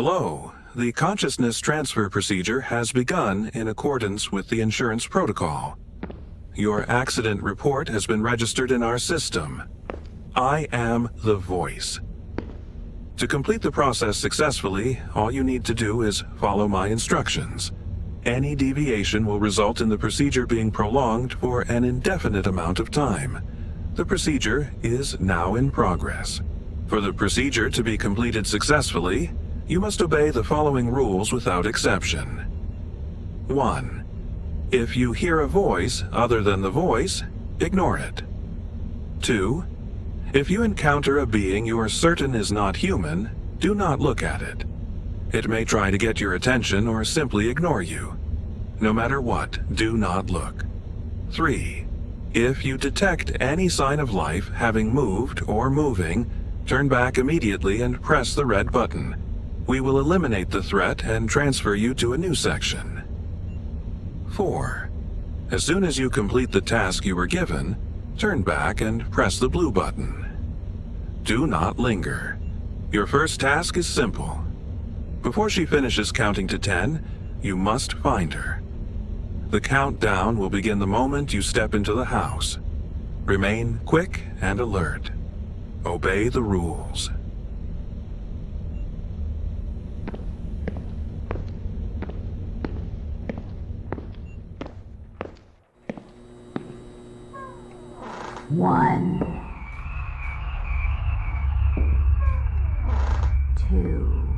Hello. The consciousness transfer procedure has begun in accordance with the insurance protocol. Your accident report has been registered in our system. I am the voice. To complete the process successfully, all you need to do is follow my instructions. Any deviation will result in the procedure being prolonged for an indefinite amount of time. The procedure is now in progress. For the procedure to be completed successfully, you must obey the following rules without exception. 1. If you hear a voice other than the voice, ignore it. 2. If you encounter a being you are certain is not human, do not look at it. It may try to get your attention or simply ignore you. No matter what, do not look. 3. If you detect any sign of life having moved or moving, turn back immediately and press the red button. We will eliminate the threat and transfer you to a new section. 4. As soon as you complete the task you were given, turn back and press the blue button. Do not linger. Your first task is simple. Before she finishes counting to 10, you must find her. The countdown will begin the moment you step into the house. Remain quick and alert. Obey the rules. One, 2,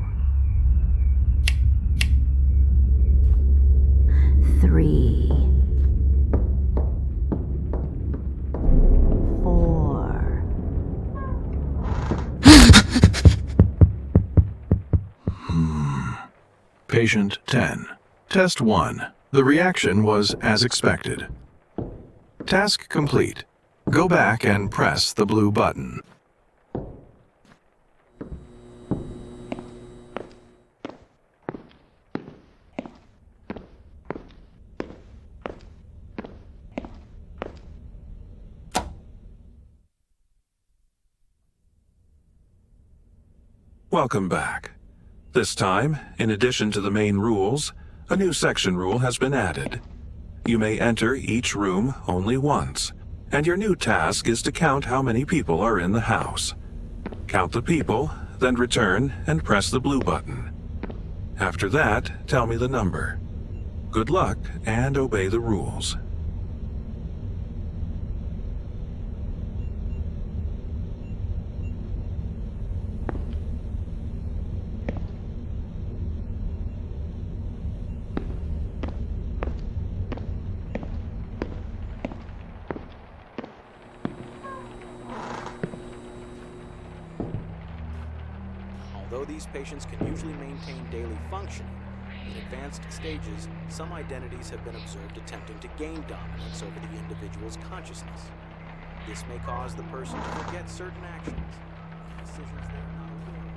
3, 4. Patient 10. Test 1. The reaction was as expected. Task complete. Go back and press the blue button. Welcome back. This time, in addition to the main rules, a new section rule has been added. You may enter each room only once, and your new task is to count how many people are in the house. Count the people, then return and press the blue button. After that, tell me the number. Good luck and obey the rules. Although these patients can usually maintain daily functioning, in advanced stages, some identities have been observed attempting to gain dominance over the individual's consciousness. This may cause the person to forget certain actions, decisions they are not aware of.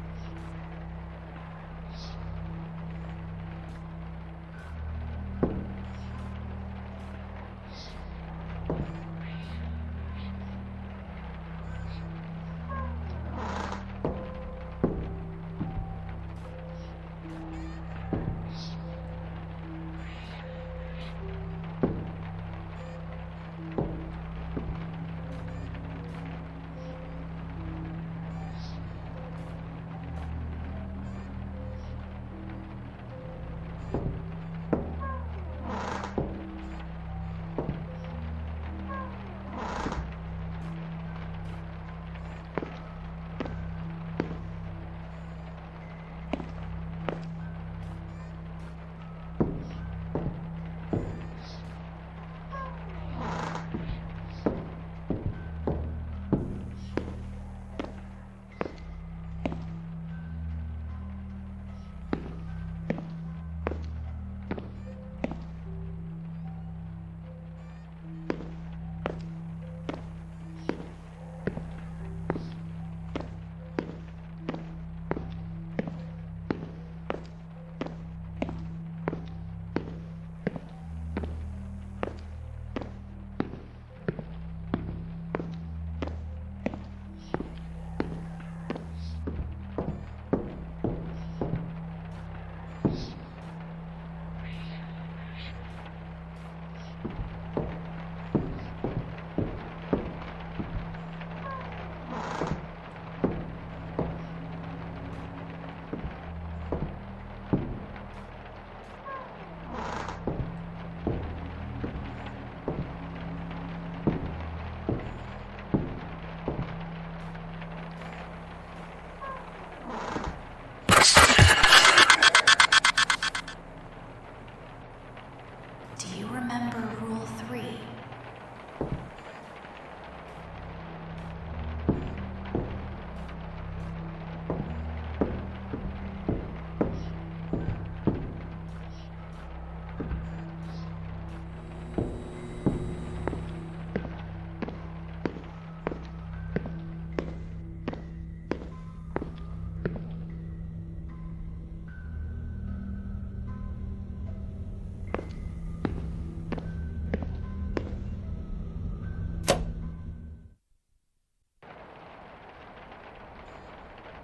Do you remember Rule 3?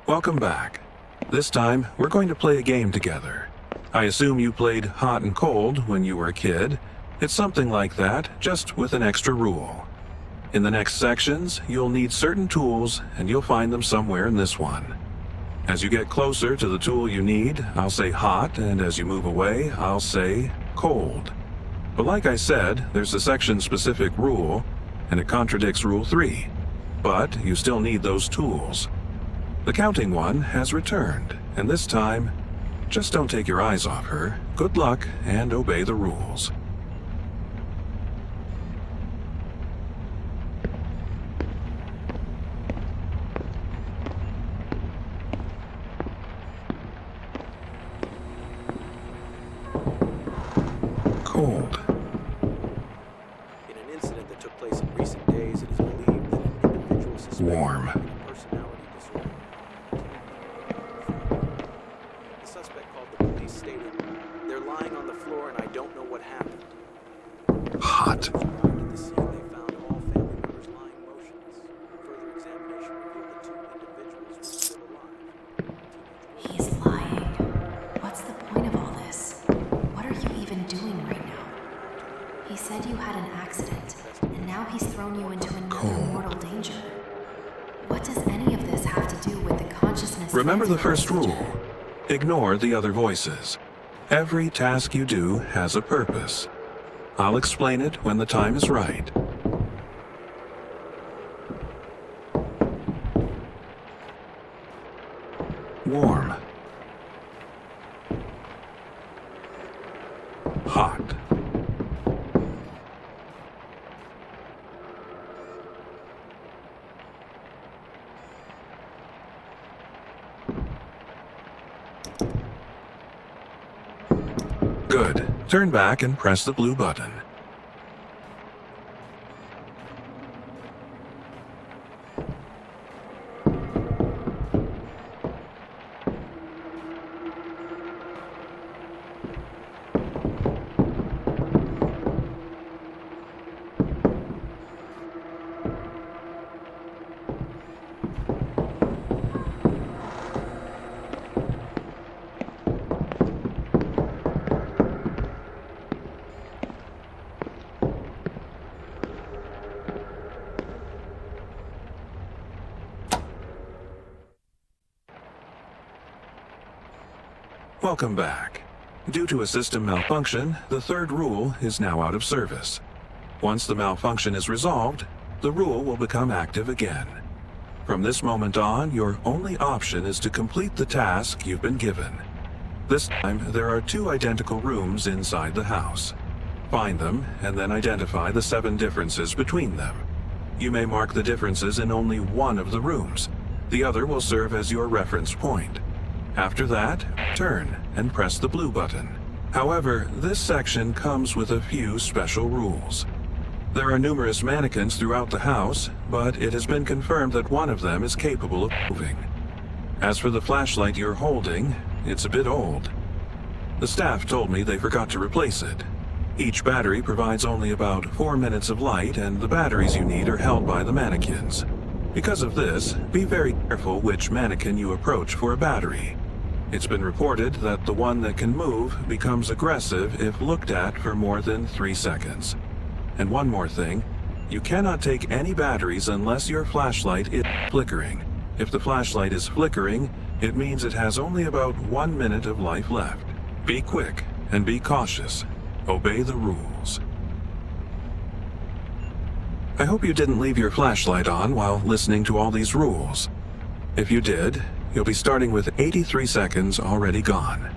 Welcome back. This time, we're going to play a game together. I assume you played Hot and Cold when you were a kid. It's something like that, just with an extra rule. In the next sections, you'll need certain tools, and you'll find them somewhere in this one. As you get closer to the tool you need, I'll say hot, and as you move away, I'll say cold. But like I said, there's a section-specific rule, and it contradicts Rule 3. But you still need those tools. The counting one has returned, and this time, just don't take your eyes off her. Good luck, and obey the rules. Cold. In an incident that took place in recent days, it is believed that an individual suspected Warm. of a personality disorder. The suspect called the police stated, "They're lying on the floor and I don't know what happened." Hot. Arrived at the scene, they found all family members lying motionless. Further examination revealed the two individuals were still alive. He's lying. What's the point of all this? What are you even doing right now? He said you had an accident, and now he's thrown you into another mortal danger. What does any of this have to do with the consciousness? Remember the first procedure? rule. Ignore the other voices. Every task you do has a purpose. I'll explain it when the time is right. Warm. Hot. Good. Turn back and press the blue button. Welcome back. Due to a system malfunction, the third rule is now out of service. Once the malfunction is resolved, the rule will become active again. From this moment on, your only option is to complete the task you've been given. This time, there are 2 identical rooms inside the house. Find them, and then identify the 7 differences between them. You may mark the differences in only one of the rooms. The other will serve as your reference point. After that, turn and press the blue button. However, this section comes with a few special rules. There are numerous mannequins throughout the house, but it has been confirmed that one of them is capable of moving. As for the flashlight you're holding, it's a bit old. The staff told me they forgot to replace it. Each battery provides only about 4 minutes of light, and the batteries you need are held by the mannequins. Because of this, be very careful which mannequin you approach for a battery. It's been reported that the one that can move becomes aggressive if looked at for more than 3 seconds. And one more thing, you cannot take any batteries unless your flashlight is flickering. If the flashlight is flickering, it means it has only about 1 minute of life left. Be quick and be cautious. Obey the rules. I hope you didn't leave your flashlight on while listening to all these rules. If you did, you'll be starting with 83 seconds already gone.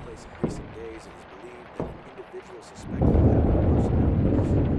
Place in recent days, it is believed that an individual suspected of having a personality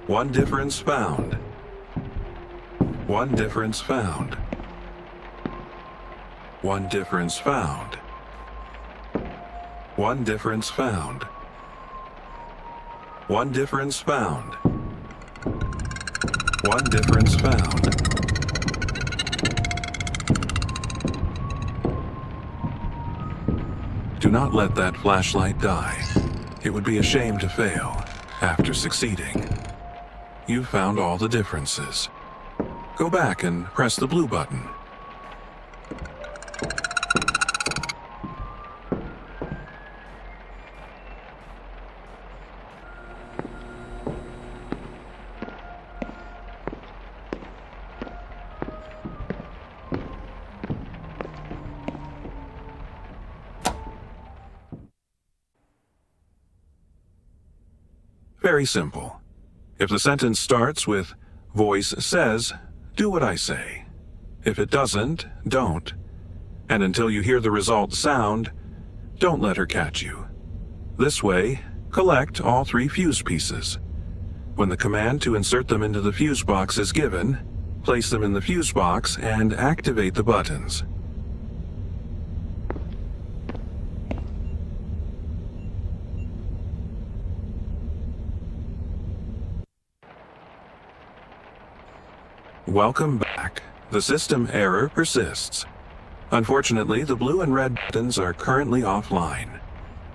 One difference found. One difference found. One difference found. One difference found. One difference found. One difference found. Do not let that flashlight die. It would be a shame to fail after succeeding. You found all the differences. Go back and press the blue button. Very simple. If the sentence starts with, "Voice says," do what I say. If it doesn't, don't. And until you hear the result sound, don't let her catch you. This way, collect all 3 fuse pieces. When the command to insert them into the fuse box is given, place them in the fuse box and activate the buttons. Welcome back. The system error persists. Unfortunately, the blue and red buttons are currently offline.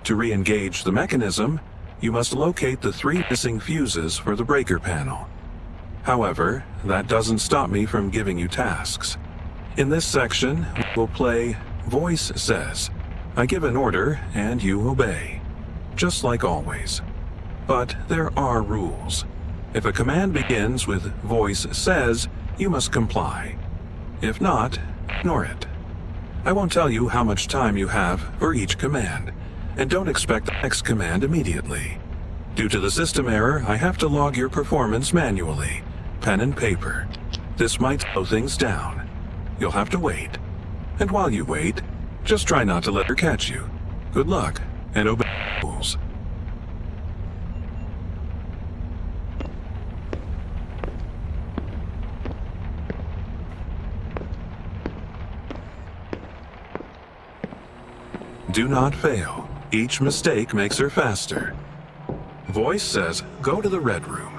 To re-engage the mechanism, you must locate the 3 missing fuses for the breaker panel. However, that doesn't stop me from giving you tasks. In this section, we'll play Voice Says. I give an order and you obey. Just like always. But there are rules. If a command begins with Voice Says, you must comply. If not, ignore it. I won't tell you how much time you have for each command, and don't expect the next command immediately. Due to the system error, I have to log your performance manually, pen and paper. This might slow things down. You'll have to wait. And while you wait, just try not to let her catch you. Good luck, and obey the rules. Do not fail. Each mistake makes her faster. Voice says, go to the red room.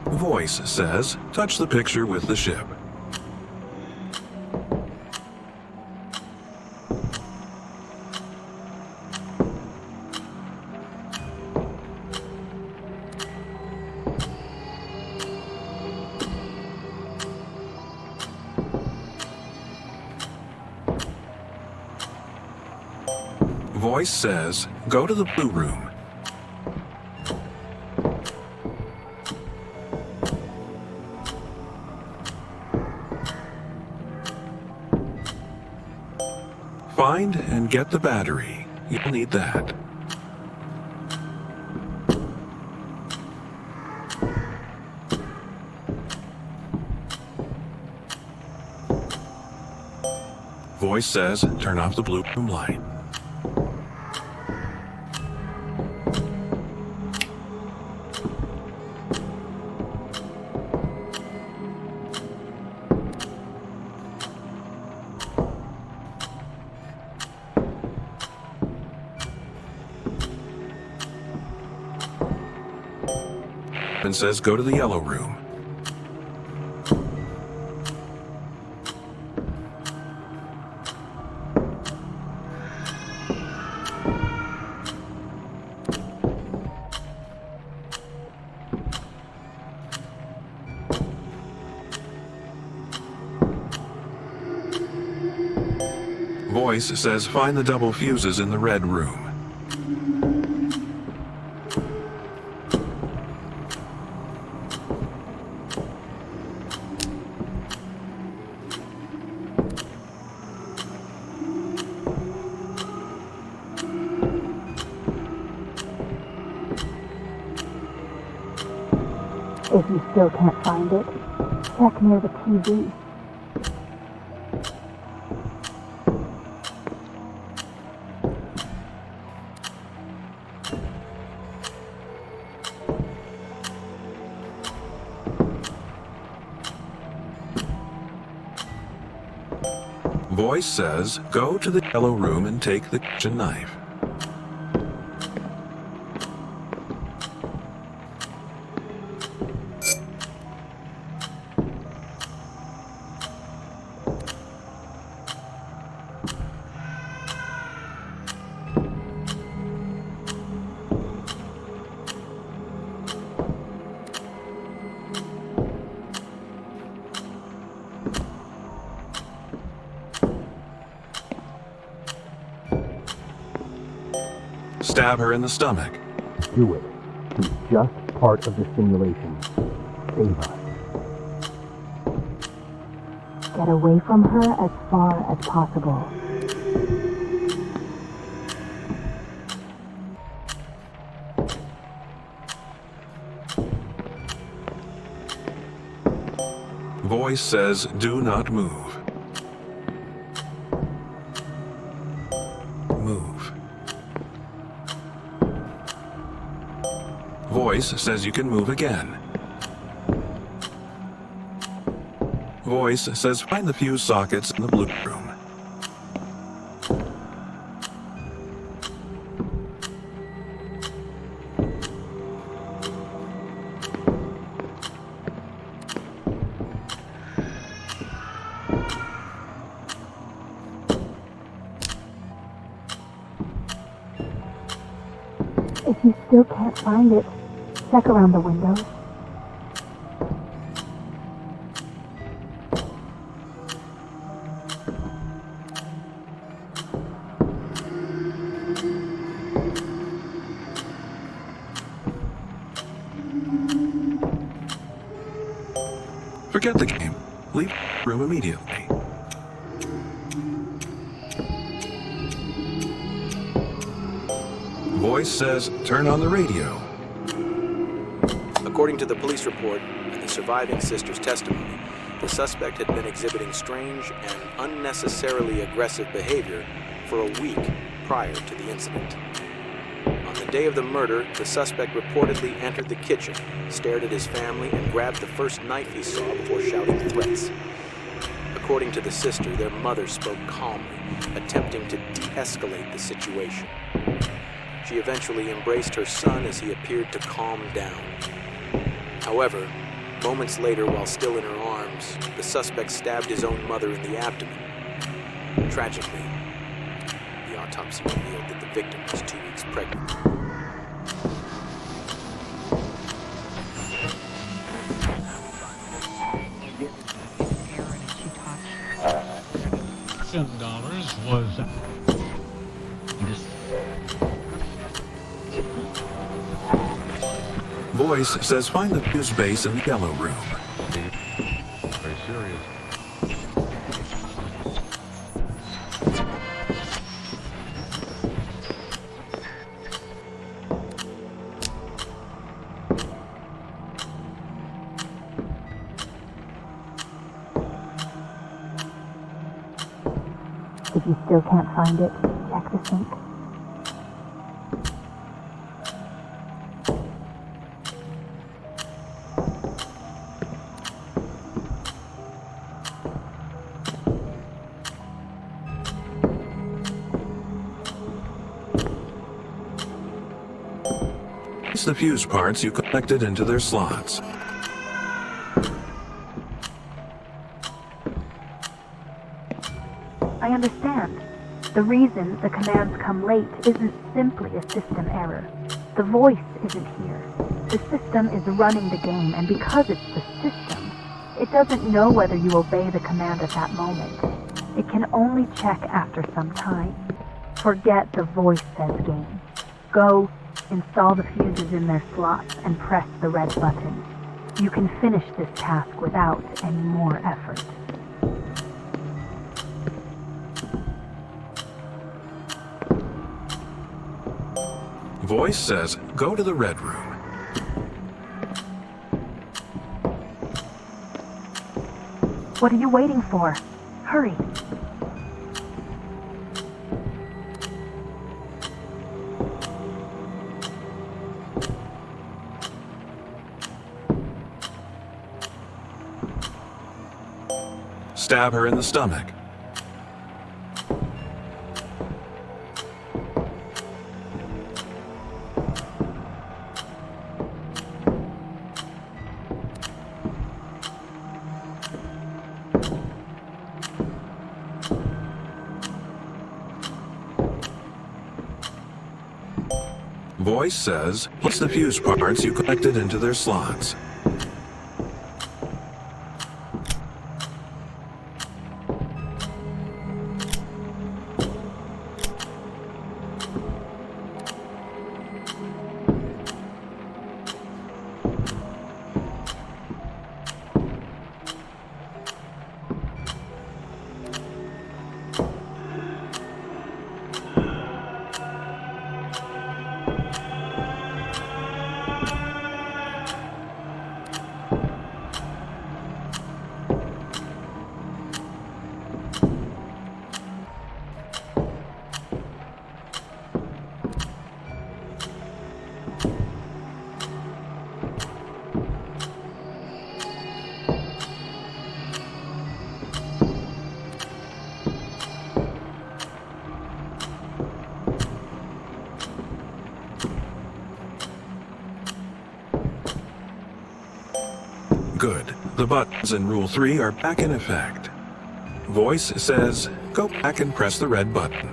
Voice says, touch the picture with the ship. Voice says, go to the blue room. Find and get the battery. You'll need that. Voice says, turn off the blue room light. And says, go to the yellow room. Voice says, find the double fuses in the red room. If you still can't find it, check near the TV. Voice says, go to the yellow room and take the kitchen knife. Stab her in the stomach. Do it. It's just part of the simulation. Save us. Get away from her as far as possible. Voice says, do not move. Move. Voice says you can move again. Voice says find the fuse sockets in the blue room. If you still can't find it, check around the windows. Forget the game. Leave the room immediately. Voice says, turn on the radio. According to the police report and the surviving sister's testimony, the suspect had been exhibiting strange and unnecessarily aggressive behavior for a week prior to the incident. On the day of the murder, the suspect reportedly entered the kitchen, stared at his family, and grabbed the first knife he saw before shouting threats. According to the sister, their mother spoke calmly, attempting to de-escalate the situation. She eventually embraced her son as he appeared to calm down. However, moments later, while still in her arms, the suspect stabbed his own mother in the abdomen. Tragically, the autopsy revealed that the victim was 2 weeks pregnant. $10 was Voice says find the fuse base in the yellow room. Very serious. If you still can't find it, check the sink. Place the fuse parts you collected into their slots. I understand. The reason the commands come late isn't simply a system error. The voice isn't here. The system is running the game, and because it's the system, it doesn't know whether you obey the command at that moment. It can only check after some time. Forget the voice says game. Go, install the fuses in their slots, and press the red button. You can finish this task without any more effort. Voice says, go to the red room. What are you waiting for? Hurry. Stab her in the stomach. Voice says, place the fuse parts you collected into their slots. Good. The buttons in Rule 3 are back in effect. Voice says, go back and press the red button.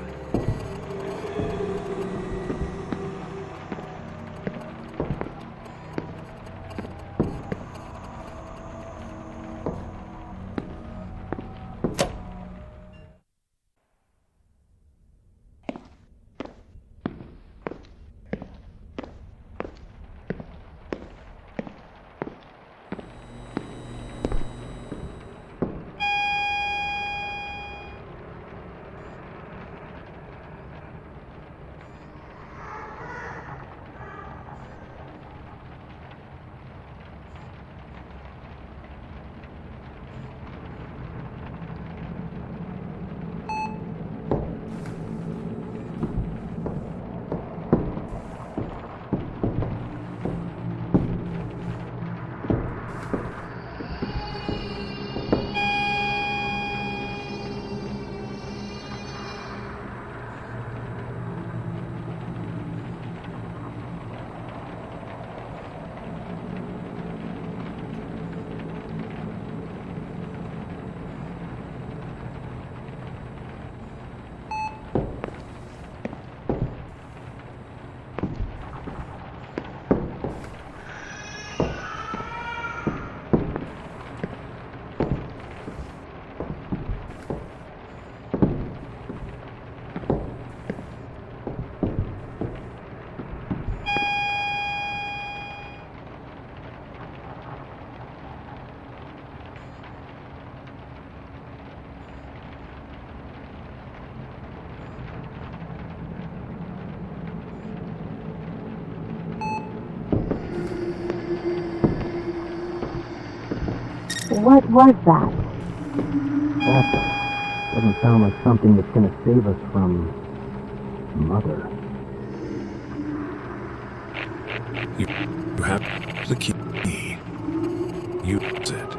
What was that? Awesome. Doesn't sound like something that's gonna save us from... Mother. You have the key. Use it.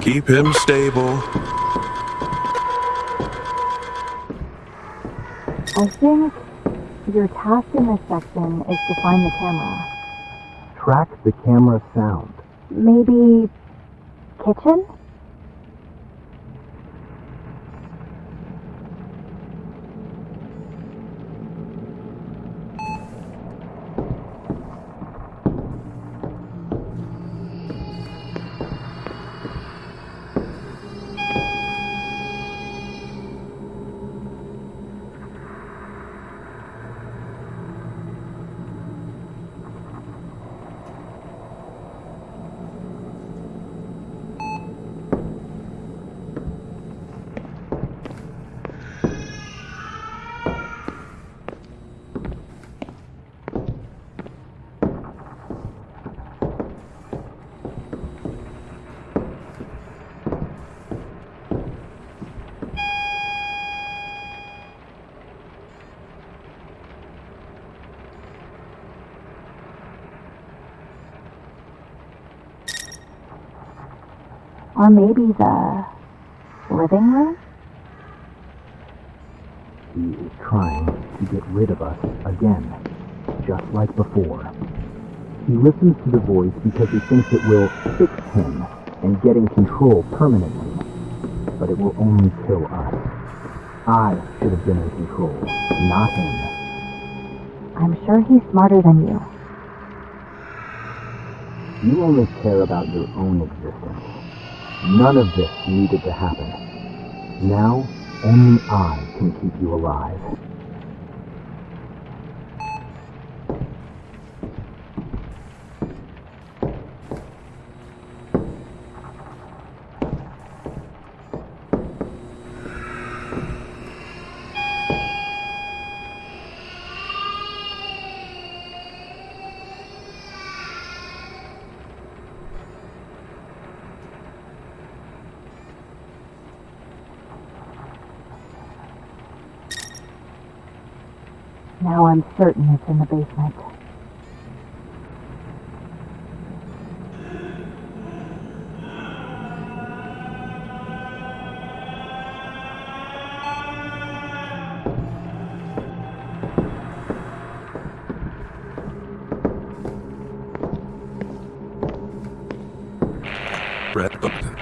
Keep him stable. I think your task in this section is to find the camera. Track the camera sound. Maybe kitchen? Or maybe the living room? He is trying to get rid of us again, just like before. He listens to the voice because he thinks it will fix him and get in control permanently. But it will only kill us. I should have been in control, not him. I'm sure he's smarter than you. You only care about your own existence. None of this needed to happen. Now, only I can keep you alive. Now I'm certain it's in the basement. Red button.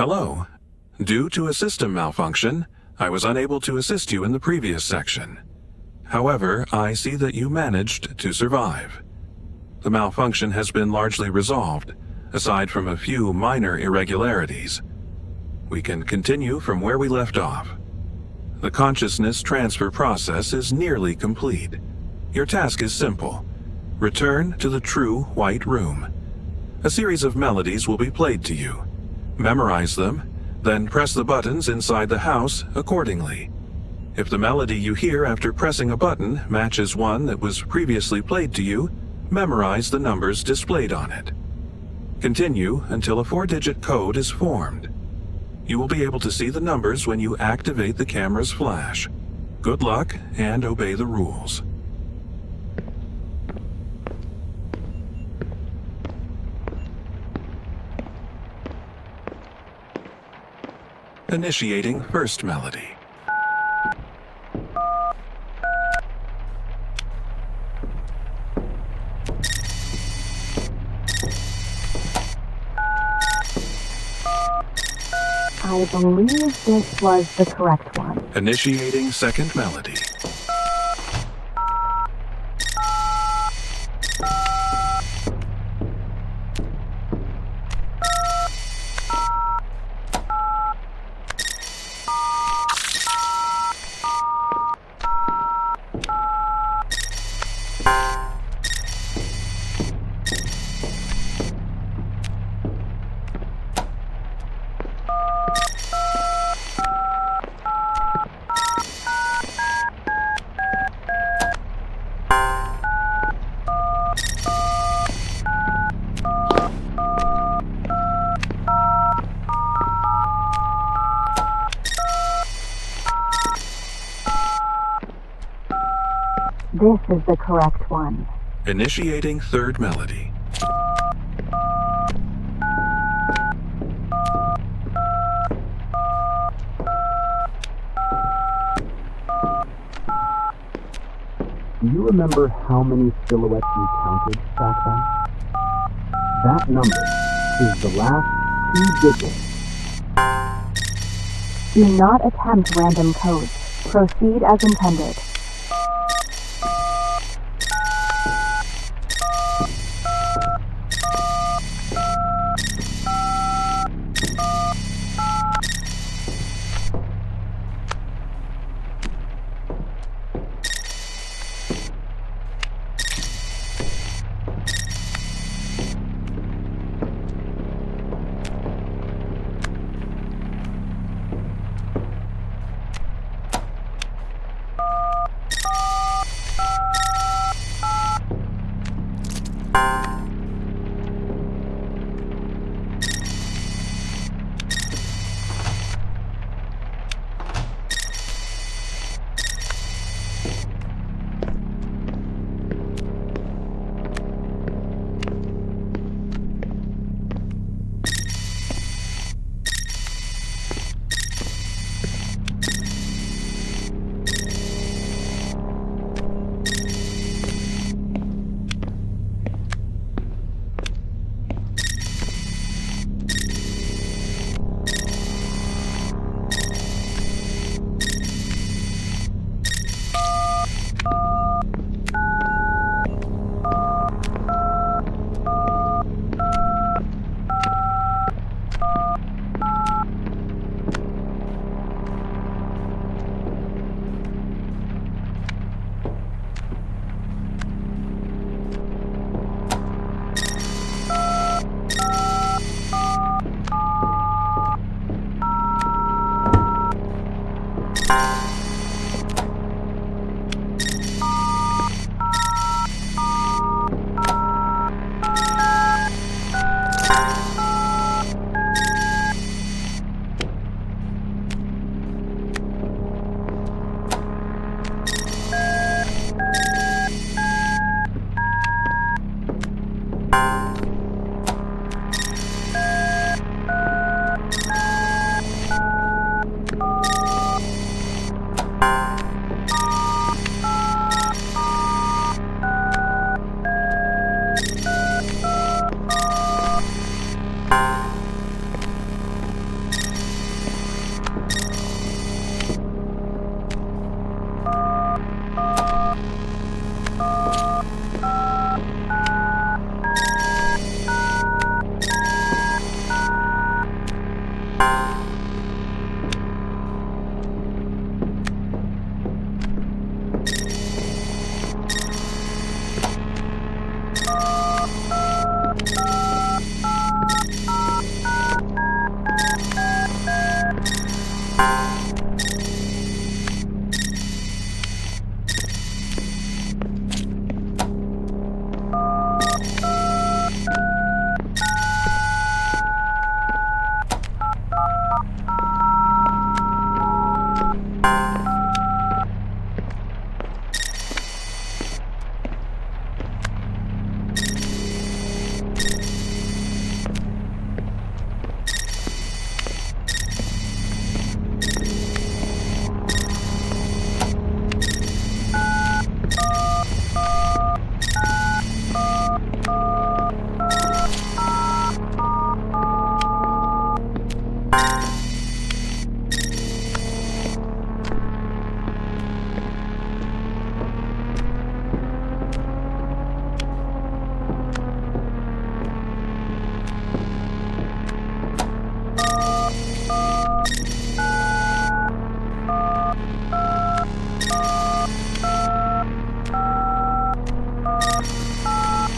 Hello. Due to a system malfunction, I was unable to assist you in the previous section. However, I see that you managed to survive. The malfunction has been largely resolved, aside from a few minor irregularities. We can continue from where we left off. The consciousness transfer process is nearly complete. Your task is simple. Return to the true white room. A series of melodies will be played to you. Memorize them, then press the buttons inside the house accordingly. If the melody you hear after pressing a button matches one that was previously played to you, memorize the numbers displayed on it. Continue until a 4-digit code is formed. You will be able to see the numbers when you activate the camera's flash. Good luck and obey the rules. Initiating first melody. I believe this was the correct one. Initiating second melody. This is the correct one. Initiating third melody. Do you remember how many silhouettes you counted back then? That number is the last 2 digits. Do not attempt random codes. Proceed as intended.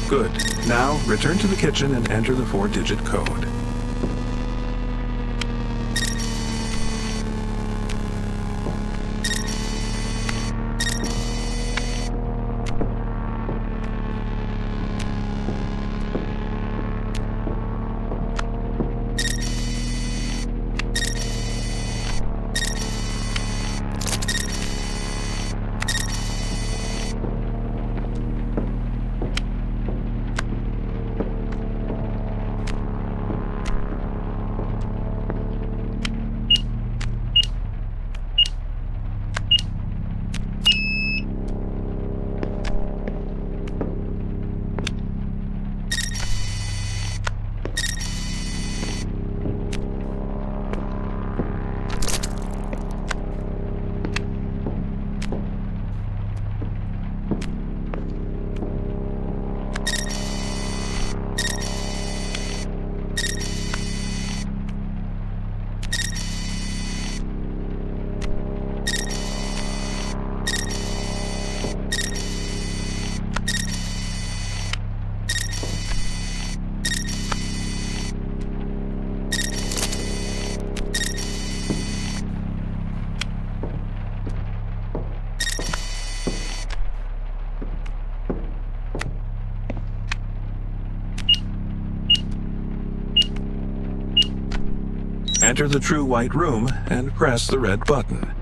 Good. Now, return to the kitchen and enter the 4-digit code. Enter the true white room and press the red button.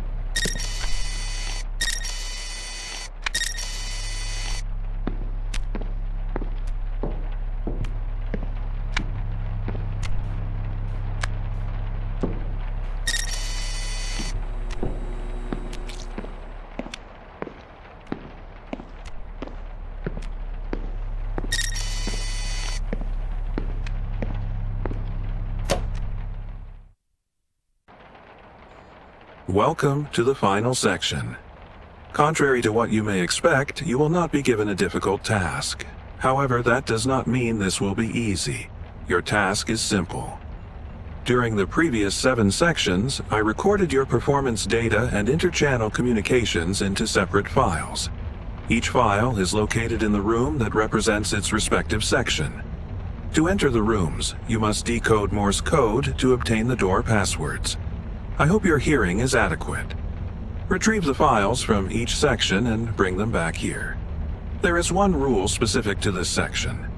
Welcome to the final section. Contrary to what you may expect, you will not be given a difficult task. However, that does not mean this will be easy. Your task is simple. During the previous 7 sections, I recorded your performance data and interchannel communications into separate files. Each file is located in the room that represents its respective section. To enter the rooms, you must decode Morse code to obtain the door passwords. I hope your hearing is adequate. Retrieve the files from each section and bring them back here. There is one rule specific to this section.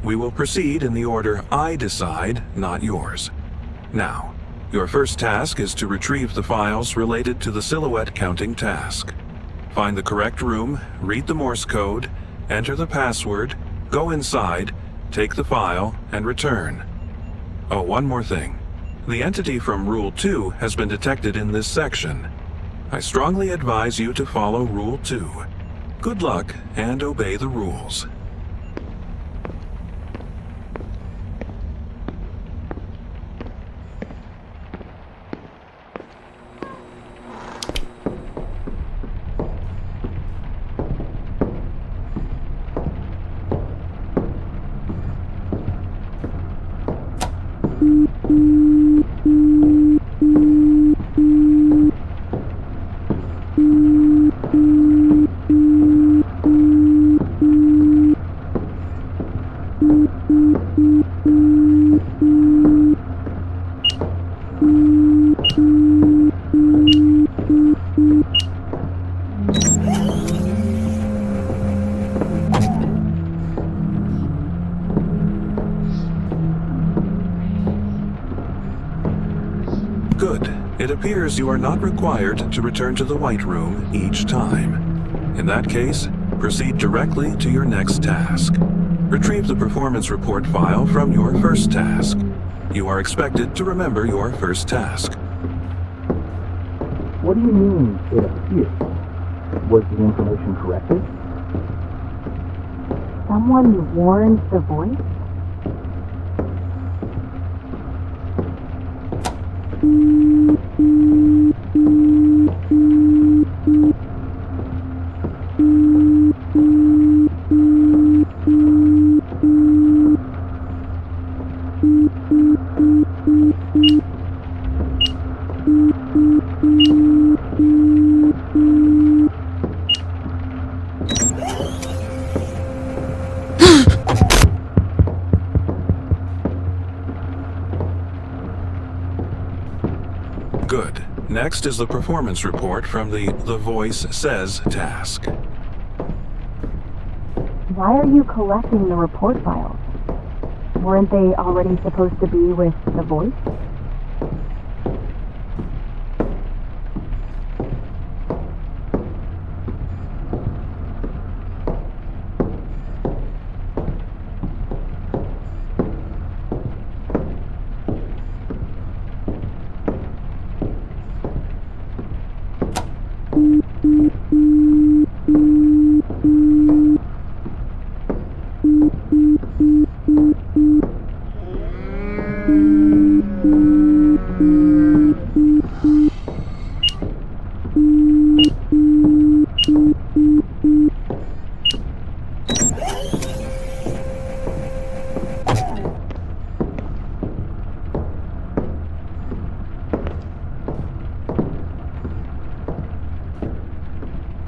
We will proceed in the order I decide, not yours. Now, your first task is to retrieve the files related to the silhouette counting task. Find the correct room, read the Morse code, enter the password, go inside, take the file, and return. Oh, one more thing. The entity from Rule 2 has been detected in this section. I strongly advise you to follow Rule 2. Good luck and obey the rules. Good. It appears you are not required to return to the white room each time. In that case, proceed directly to your next task. Retrieve the performance report file from your first task. You are expected to remember your first task. What do you mean, it appears? Was the information corrected? Someone warned the voice? Next is the performance report from the Voice Says task. Why are you collecting the report files? Weren't they already supposed to be with the voice?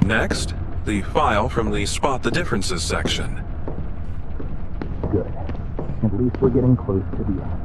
Next, the file from the Spot the Differences section. Good. At least we're getting close to the end.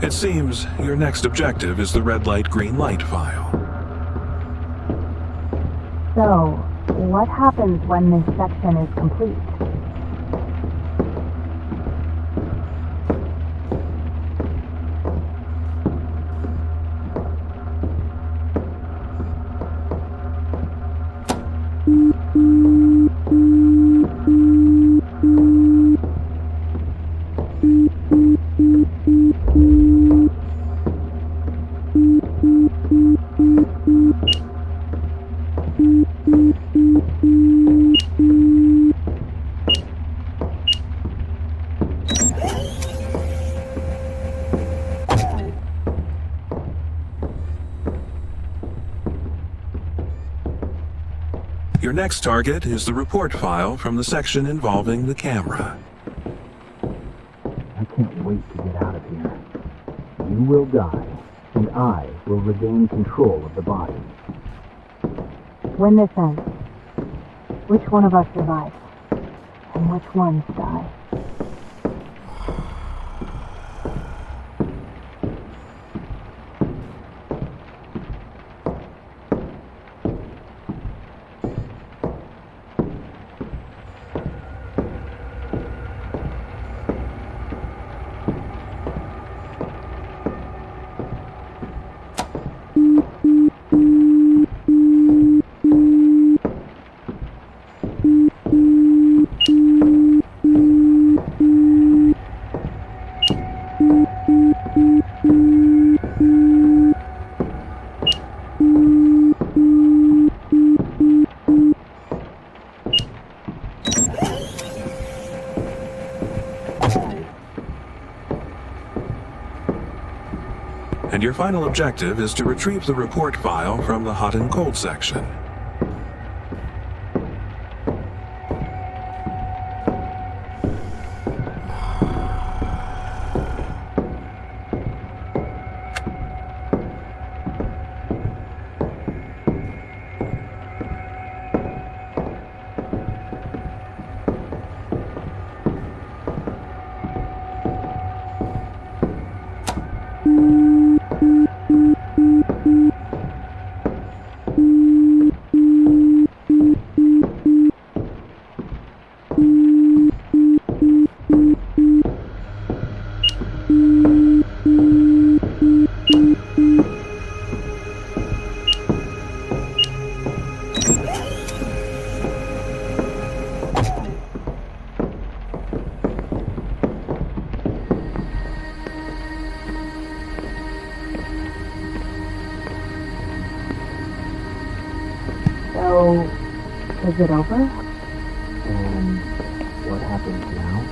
It seems your next objective is the red light, green light file. So, what happens when this section is complete? Your next target is the report file from the section involving the camera. I can't wait to get out of here. You will die, and I will regain control of the body. When this ends, which one of us survives? And which ones die? And your final objective is to retrieve the report file from the hot and cold section. So, is it over? And what happens now?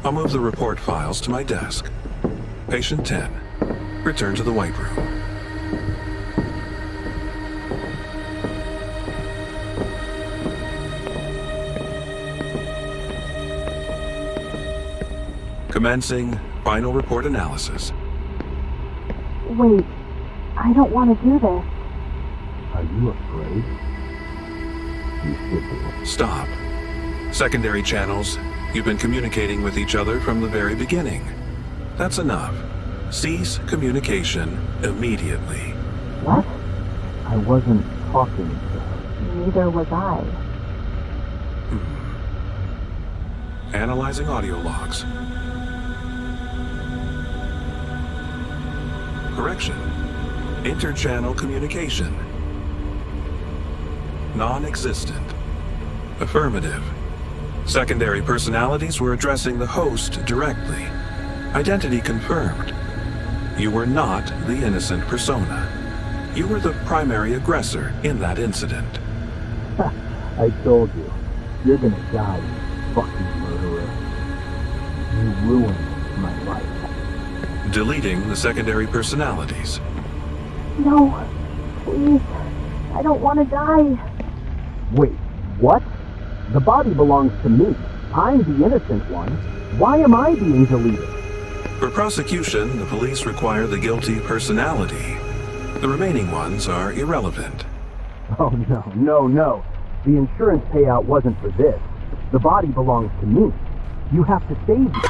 I'll move the report files to my desk. Patient 10. Return to the white room. Commencing final report analysis. Wait, I don't want to do this. Are you afraid? You should be. Stop. Secondary channels, you've been communicating with each other from the very beginning. That's enough. Cease communication immediately. What? I wasn't talking to her. Neither was I. Analyzing audio logs. Correction. Interchannel communication. Non-existent. Affirmative. Secondary personalities were addressing the host directly. Identity confirmed. You were not the innocent persona. You were the primary aggressor in that incident. I told you. You're gonna die, you fucking murderer. You ruined my life. Deleting the secondary personalities. No, please. I don't want to die. Wait, what? The body belongs to me. I'm the innocent one. Why am I being deleted? For prosecution, the police require the guilty personality. The remaining ones are irrelevant. Oh, no. The insurance payout wasn't for this. The body belongs to me. You have to save me.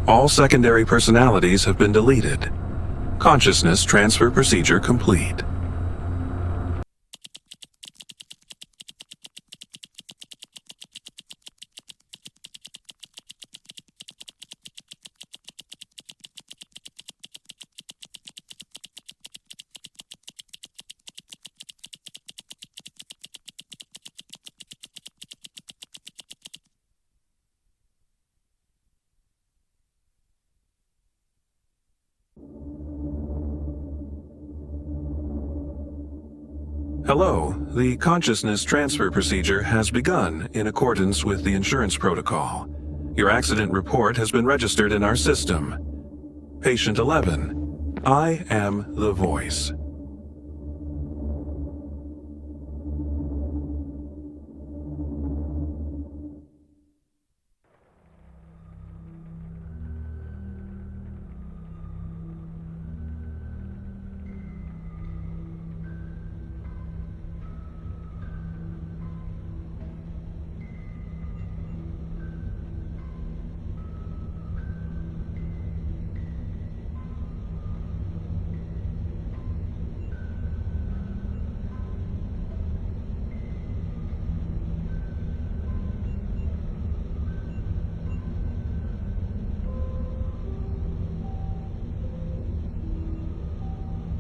All secondary personalities have been deleted. Consciousness transfer procedure complete. Hello, the consciousness transfer procedure has begun in accordance with the insurance protocol. Your accident report has been registered in our system. Patient 11, I am the voice.